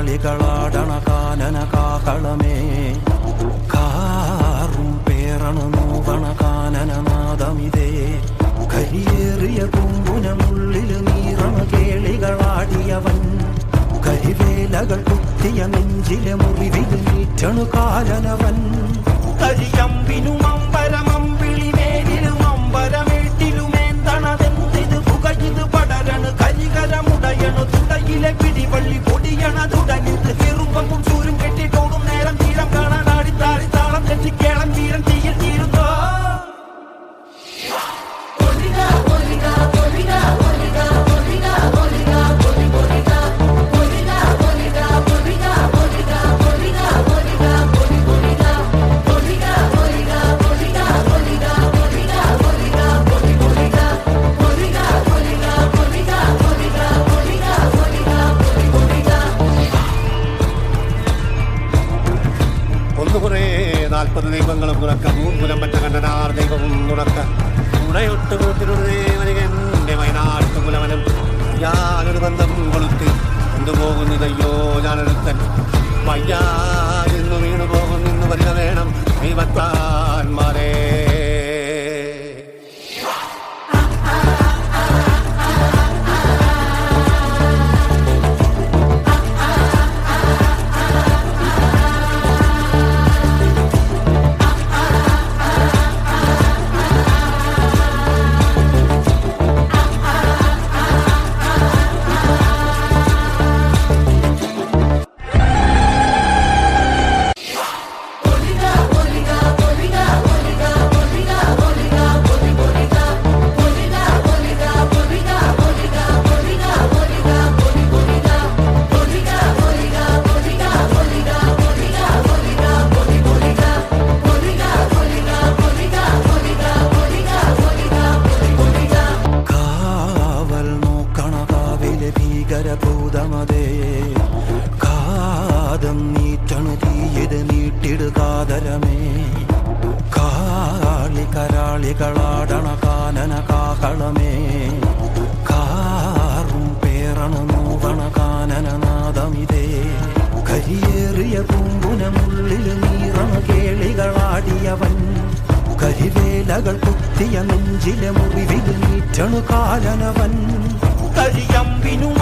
കരാളികളാടണ കാനന കാകളമേ കാറും പേറണ നോവണ കാനനനാദമിതേ കരിയേറിയ കുമ്പുനമുള്ളിൽ നീറണ കേളികളാടിയവൻ കരിവേലകൾ കുത്തിയ നെഞ്ചിലെ മുറിവിൽ നീറ്റണു കാലനവൻ കരിയമ്പിനും അമ്പരമമ്പിളിമേലിലും അമ്പരമേട്ടിലുമേന്തണതെന്തിത് പുകയിത് പടരണു കരികരമുടയണു തുടയിലെ പിടിവള്ളി പൊടിയണ തുടങ്ങിത് ചെറുപ്പം ചൂരും കെട്ടിട്ടോടും നേരം തീരം കാണാൻ ആടിത്താടി താളം തെറ്റിക്കേളം തീരം തീയിൽ തീരുന്നോ ദൈവങ്ങളും തുറക്ക മൂലം പറ്റ കണ്ടനാർ ദൈവവും തുറക്ക ഉടയൊട്ട് കൂട്ടിനുടേ വയനാട്ടു കുലവനും ഞാനൊരു ബന്ധം കൊളുത്തി കൊണ്ടുപോകുന്നതയ്യോ ഞാനൊരുത്തൻ വയ്യാതിന്നു വീണു പോകുന്നു വരിക വേണം ദൈവത്താന്മാരേ ഭൂതമതേ കാതം നീറ്റണു തീയത് നീട്ടിടുകാതരമേ കാളി കരാളികളാടണ കാനന കാകളമേ കാറും പേറണ നോവണ കാനനനാദമിതേ കരിയേറിയ കുമ്പുനമുള്ളിൽ നീറണ കേളികളാടിയവൻ കരിവേലകൾ കുത്തിയ നെഞ്ചിലെ മുറിവിൽ നീറ്റണു കാലനവൻ കരിയമ്പിനും